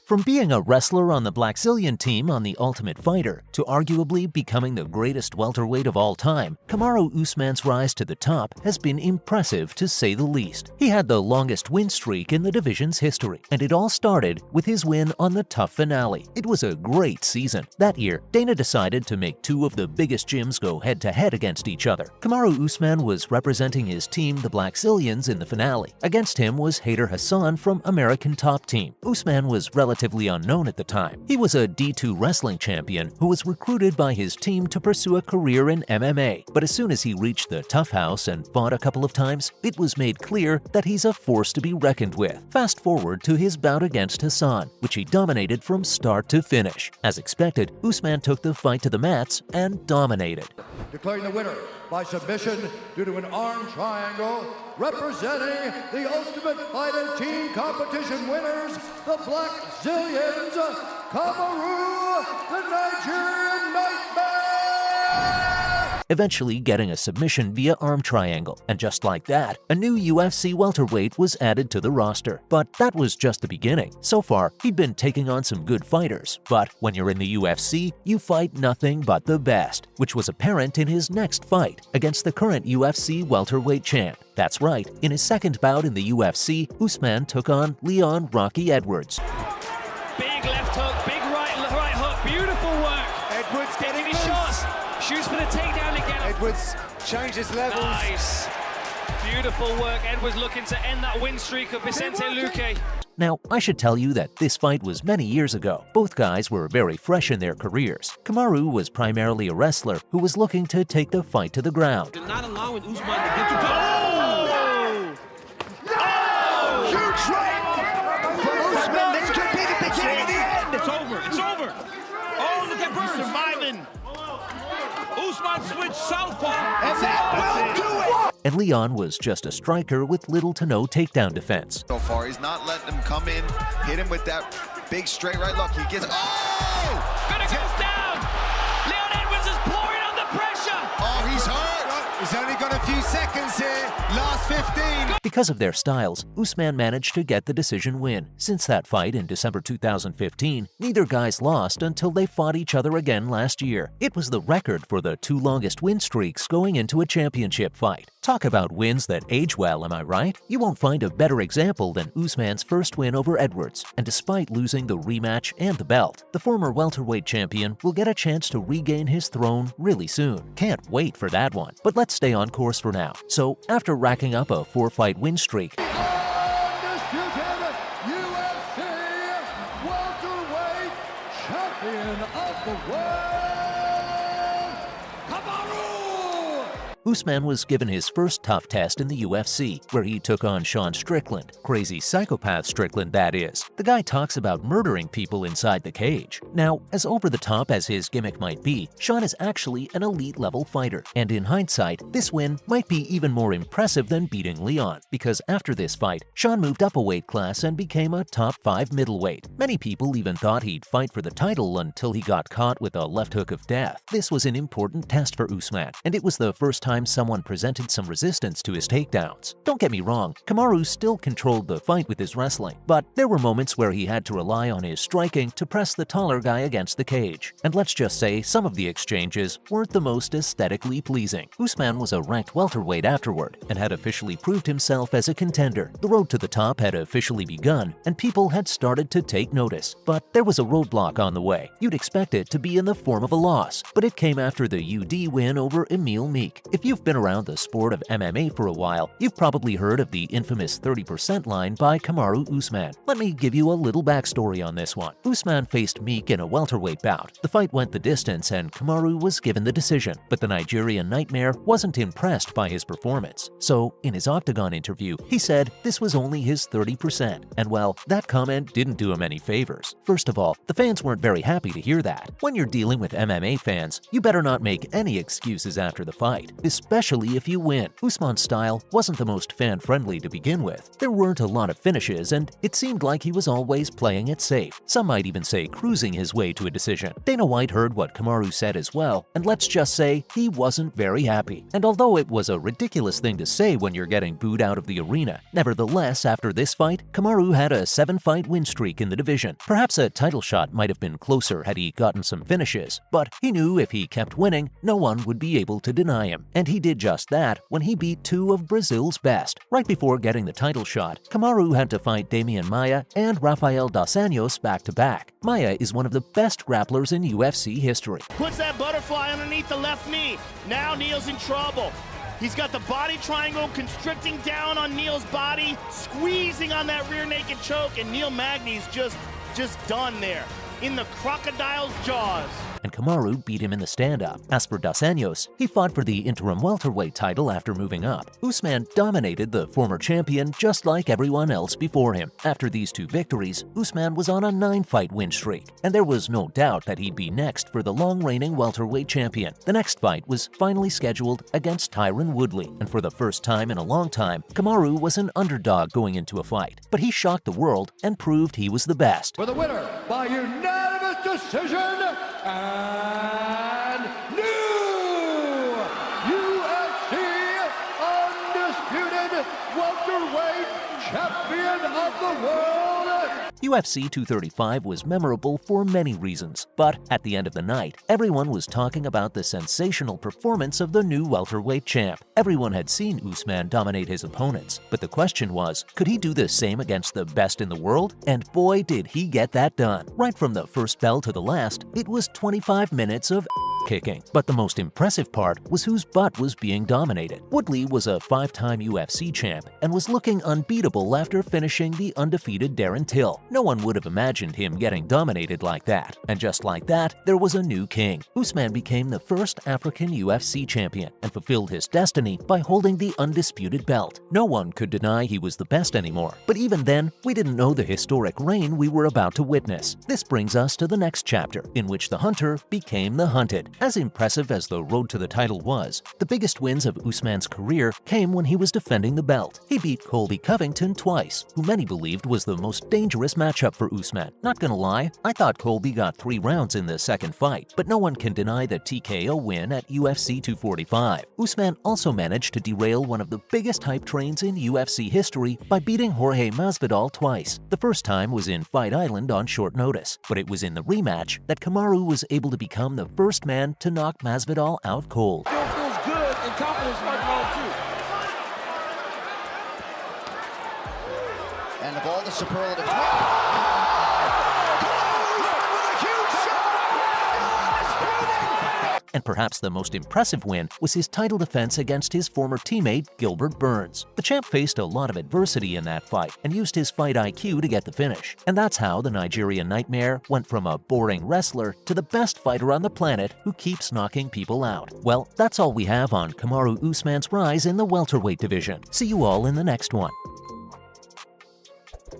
From being a wrestler on the Blackzilian team on The Ultimate Fighter to arguably becoming the greatest welterweight of all time, Kamaru Usman's rise to the top has been impressive to say the least. He had the longest win streak in the division's history, and it all started with his win on the TUF finale. It was a great season. That year, Dana decided to make two of the biggest gyms go head-to-head against each other. Kamaru Usman was representing his team, the Blackzilians, in the finale. Against him was Hayder Hassan from American Top Team. Usman was relatively unknown at the time. He was a D2 wrestling champion who was recruited by his team to pursue a career in MMA, but as soon as he reached the TUF house and fought a couple of times, it was made clear that he's a force to be reckoned with. Fast forward to his bout against Hassan, which he dominated from start to finish. As expected, Usman took the fight to the mats and dominated. Declaring the winner by submission due to an arm triangle, representing the Ultimate Fighter team competition winners, the Blackzilians, Kamaru, the Nigerian Nightmare! Eventually getting a submission via arm triangle, and just like that, a new UFC welterweight was added to the roster. But that was just the beginning. So far, he'd been taking on some good fighters, but when you're in the UFC, you fight nothing but the best, which was apparent in his next fight against the current UFC welterweight champ. That's right, in his second bout in the UFC, Usman took on Leon "Rocky" Edwards. Big left hook, big right hook, beautiful work. Edwards Getting his shots, shoots for the takedown again. Edwards changes levels. Nice. Beautiful work. Edwards looking to end that win streak of Vicente Luque. Now, I should tell you that this fight was many years ago. Both guys were very fresh in their careers. Kamaru was primarily a wrestler who was looking to take the fight to the ground. Not allowing Usman to get to go. Huge right from Usman. This could be the beginning of the end. It's over. It's over. Oh, look at Burns surviving. Usman switched southpaw. And that will do it. And Leon was just a striker with little to no takedown defense. So far, he's not letting him come in, hit him with that big straight right. Look, he gets, Gonna goes down. Leon Edwards is pouring on the pressure. oh, he's hurt. He's only got a few seconds here. Last 15. Because of their styles, Usman managed to get the decision win. Since that fight in December 2015, neither guys lost until they fought each other again last year. It was the record for the two longest win streaks going into a championship fight. Talk about wins that age well, am I right? You won't find a better example than Usman's first win over Edwards, and despite losing the rematch and the belt, the former welterweight champion will get a chance to regain his throne really soon. Can't wait for that one. But let's stay on course for now. So, after racking up a 4-fight win streak, Undisputed UFC welterweight champion of the world, Kamaru! Usman was given his first TUF test in the UFC, where he took on Sean Strickland. Crazy psychopath Strickland, that is. The guy talks about murdering people inside the cage. Now, as over-the-top as his gimmick might be, Sean is actually an elite-level fighter. And in hindsight, this win might be even more impressive than beating Leon, because after this fight, Sean moved up a weight class and became a top 5 middleweight. Many people even thought he'd fight for the title until he got caught with a left hook of death. This was an important test for Usman, and it was the first time someone presented some resistance to his takedowns. Don't get me wrong, Kamaru still controlled the fight with his wrestling, but there were moments where he had to rely on his striking to press the taller guy against the cage. And let's just say some of the exchanges weren't the most aesthetically pleasing. Usman was a ranked welterweight afterward and had officially proved himself as a contender. The road to the top had officially begun, and people had started to take notice. But there was a roadblock on the way. You'd expect it to be in the form of a loss, but it came after the UD win over Emil Meek. If you've been around the sport of MMA for a while, you've probably heard of the infamous 30% line by Kamaru Usman. Let me give you a little backstory on this one. Usman faced Meek in a welterweight bout. The fight went the distance and Kamaru was given the decision, but the Nigerian Nightmare wasn't impressed by his performance. So, in his Octagon interview, he said this was only his 30%. And well, that comment didn't do him any favors. First of all, the fans weren't very happy to hear that. When you're dealing with MMA fans, you better not make any excuses after the fight. especially if you win. Usman's style wasn't the most fan-friendly to begin with. There weren't a lot of finishes, and it seemed like he was always playing it safe. Some might even say cruising his way to a decision. Dana White heard what Kamaru said as well, and let's just say he wasn't very happy. And although it was a ridiculous thing to say when you're getting booed out of the arena, nevertheless, after this fight, Kamaru had a 7-fight win streak in the division. Perhaps a title shot might have been closer had he gotten some finishes, but he knew if he kept winning, no one would be able to deny him. And he did just that when he beat two of Brazil's best. Right before getting the title shot, Kamaru had to fight Demian Maia and Rafael dos Anjos back-to-back. Maia is one of the best grapplers in UFC history. Puts that butterfly underneath the left knee. Now Neil's in trouble. He's got the body triangle constricting down on Neil's body, squeezing on that rear naked choke, and Neil Magny's just done there in the crocodile's jaws. And Kamaru beat him in the stand-up. As for dos Anjos, he fought for the interim welterweight title after moving up. Usman dominated the former champion just like everyone else before him. After these two victories, Usman was on a 9-fight win streak, and there was no doubt that he'd be next for the long-reigning welterweight champion. The next fight was finally scheduled against Tyron Woodley, and for the first time in a long time, Kamaru was an underdog going into a fight. But he shocked the world and proved he was the best. For the winner by unanimous decision, and new UFC undisputed welterweight champion of the world. UFC 235 was memorable for many reasons, but at the end of the night, everyone was talking about the sensational performance of the new welterweight champ. Everyone had seen Usman dominate his opponents, but the question was, could he do the same against the best in the world? And boy, did he get that done. Right from the first bell to the last, it was 25 minutes of kicking. But the most impressive part was whose butt was being dominated. Woodley was a 5-time UFC champ and was looking unbeatable after finishing the undefeated Darren Till. No one would have imagined him getting dominated like that. And just like that, there was a new king. Usman became the first African UFC champion and fulfilled his destiny by holding the undisputed belt. No one could deny he was the best anymore. But even then, we didn't know the historic reign we were about to witness. This brings us to the next chapter, in which the hunter became the hunted. As impressive as the road to the title was, the biggest wins of Usman's career came when he was defending the belt. He beat Colby Covington twice, who many believed was the most dangerous matchup for Usman. Not gonna lie, I thought Colby got 3 rounds in the second fight, but no one can deny the TKO win at UFC 245. Usman also managed to derail one of the biggest hype trains in UFC history by beating Jorge Masvidal twice. The first time was in Fight Island on short notice, but it was in the rematch that Kamaru was able to become the first man to knock Masvidal out cold. Still feels good and confidence right now too. And of all the superlatives, And perhaps the most impressive win was his title defense against his former teammate Gilbert Burns. The champ faced a lot of adversity in that fight and used his fight IQ to get the finish. And that's how the Nigerian Nightmare went from a boring wrestler to the best fighter on the planet who keeps knocking people out. Well, that's all we have on Kamaru Usman's rise in the welterweight division. See you all in the next one.